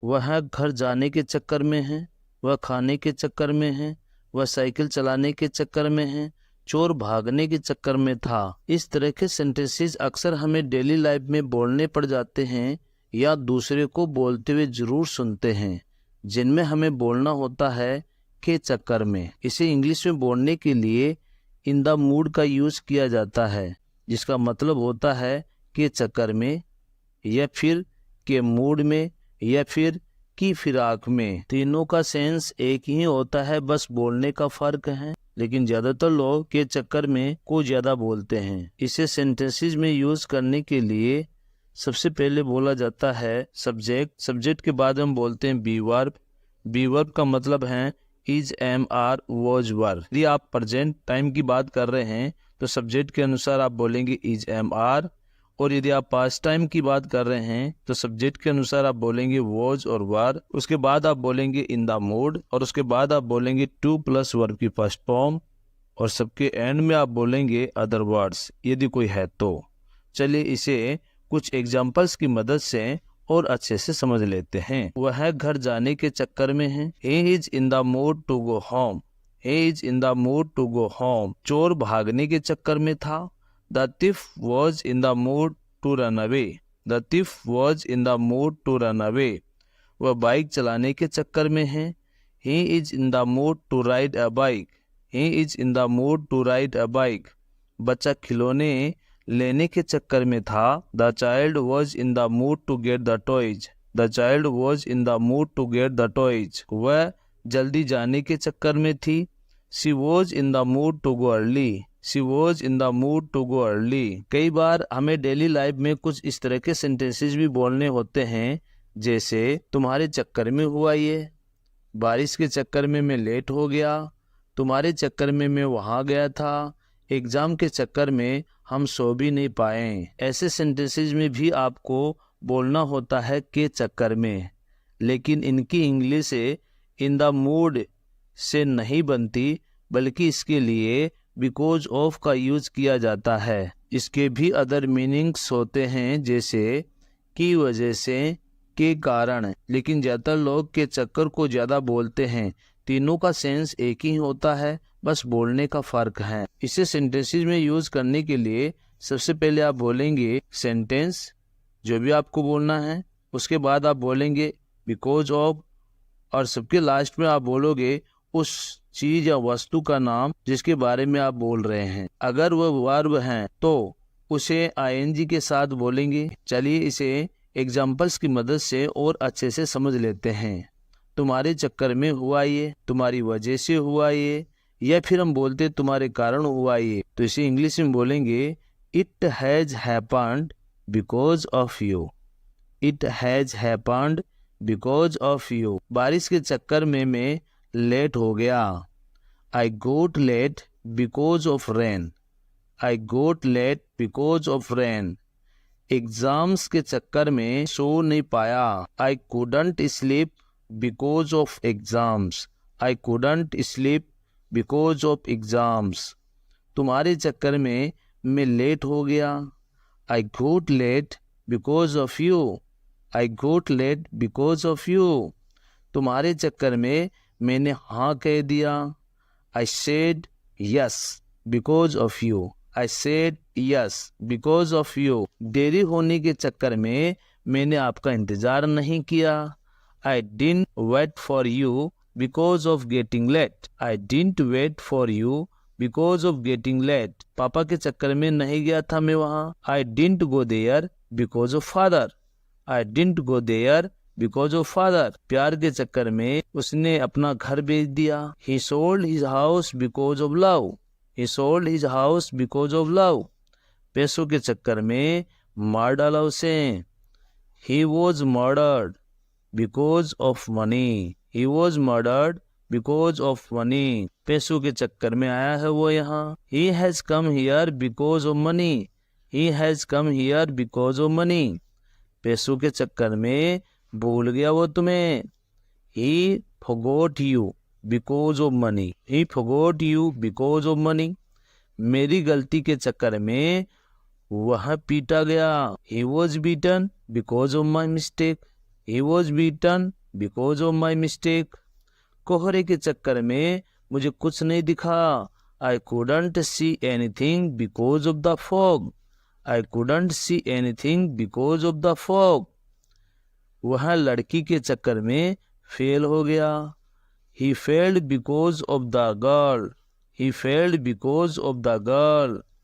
वह घर जाने के चक्कर में है, वह खाने के चक्कर में है, वह साइकिल चलाने के चक्कर में है, चोर भागने के चक्कर में था। इस तरह के सेंटेंसेस अक्सर हमें डेली लाइफ में बोलने पड़ जाते हैं या दूसरे को बोलते हुए जरूर सुनते हैं, जिनमें हमें बोलना होता है के चक्कर में। इसे इंग्लिश में बोलने के लिए इन द मूड का यूज किया जाता है, जिसका मतलब होता है के चक्कर में, या फिर के मूड में, या फिर की फिराक में। तीनों का सेंस एक ही होता है, बस बोलने का फर्क है। लेकिन ज्यादातर लोग के चक्कर में को ज्यादा बोलते हैं। इसे सेंटेंसेस में यूज करने के लिए सबसे पहले बोला जाता है सब्जेक्ट। सब्जेक्ट के बाद हम बोलते हैं बी वर्ब। बी वर्ब का मतलब है इज, एम, आर, वॉज, वर। यदि आप प्रेजेंट टाइम की बात कर रहे हैं तो सब्जेक्ट के अनुसार आप बोलेंगे इज, एम, आर, और यदि आप पास्ट टाइम की बात कर रहे हैं तो सब्जेक्ट के अनुसार आप बोलेंगे वॉज और वर। उसके बाद आप बोलेंगे इन द मूड, और उसके बाद आप बोलेंगे टू प्लस वर्ब की फर्स्ट फॉर्म, और सबके एंड में आप बोलेंगे अदर वर्ड्स यदि कोई है तो। चलिए इसे कुछ एग्जाम्पल्स की मदद से और अच्छे से समझ लेते हैं। वह घर जाने के चक्कर में है। He is in the mood to go home. He is in the mood to go home. चोर भागने के चक्कर में था। The thief was in the mood to run away. The thief was in the mood to run away. वह bike चलाने के चक्कर में है। He is in the mood to ride a bike. He is in the mood to ride a bike. बच्चा खिलौने लेने के चक्कर में था। The child was in the mood to get the toys. The child was in the mood to get the toys. वह जल्दी जाने के चक्कर में थी। She was in the mood to go early. She was in the mood to go early. कई बार हमें daily life में कुछ इस तरह के सेंटेंसेस भी बोलने होते हैं, जैसे तुम्हारे चक्कर में हुआ ये, बारिश के चक्कर में मैं लेट हो गया, तुम्हारे चक्कर में मैं वहाँ गया था, एग्जाम के चक्कर में हम सो भी नहीं पाए। ऐसे सेंटेंसेस में भी आपको बोलना होता है के चक्कर में, लेकिन इनकी इंग्लिश इन द मूड से नहीं बनती, बल्कि इसके लिए बिकॉज ऑफ का यूज किया जाता है। इसके भी अदर मीनिंग्स होते हैं, जैसे की वजह से, के कारण, लेकिन ज़्यादातर लोग के चक्कर को ज़्यादा बोलते हैं। तीनों का सेंस एक ही होता है, बस बोलने का फर्क है। इसे सेंटेंसेस में यूज करने के लिए सबसे पहले आप बोलेंगे सेंटेंस, जो भी आपको बोलना है, उसके बाद आप बोलेंगे बिकॉज ऑफ, और सबके लास्ट में आप बोलोगे उस चीज या वस्तु का नाम जिसके बारे में आप बोल रहे हैं। अगर वह वर्ब है तो उसे आईएनजी के साथ बोलेंगे। चलिए इसे एग्जाम्पल्स की मदद से और अच्छे से समझ लेते हैं। तुम्हारे चक्कर में हुआ ये, तुम्हारी वजह से हुआ ये, या फिर हम बोलते तुम्हारे कारण हुआ ये, तो इसे इंग्लिश में बोलेंगे it has happened because of you. It has happened because of you. बारिश के चक्कर में मैं लेट हो गया। I got late because of rain. I got late because of rain. Exams के चक्कर में सो नहीं पाया। I couldn't sleep because of exams. I couldn't sleep because of exams. तुम्हारे चक्कर में मैं लेट हो गया। I got late because of you. I got late because of you. तुम्हारे चक्कर में मैंने हाँ कह दिया। I said yes because of you. I said yes because of you. देरी होने के चक्कर में मैंने आपका इंतजार नहीं किया। I didn't wait for you because of getting late. I didn't wait for you because of getting late. पापा के चक्कर में नहीं गया था मैं वहाँ। I didn't go there because of father. I didn't go there because of father. प्यार के चक्कर में उसने अपना घर बेच दिया। He sold his house because of love. He sold his house because of love. पैसों के चक्कर में मार डाला उसे। He was murdered because of money. He was murdered because of money. पैसों के चक्कर में आया है वो यहाँ। He has come here because of money. He has come here because of money. पैसों के चक्कर में भूल गया वो तुम्हें। ही forgot you because of money. He forgot you because of money. मेरी गलती के चक्कर में वह पीटा गया। He was beaten because of my mistake. He was beaten because of my mistake. कोहरे के चक्कर में मुझे कुछ नहीं दिखा. I couldn't see anything because of the fog. I couldn't see anything because of the fog. वह लड़की के चक्कर में फेल हो गया. He failed because of the girl. He failed because of the girl.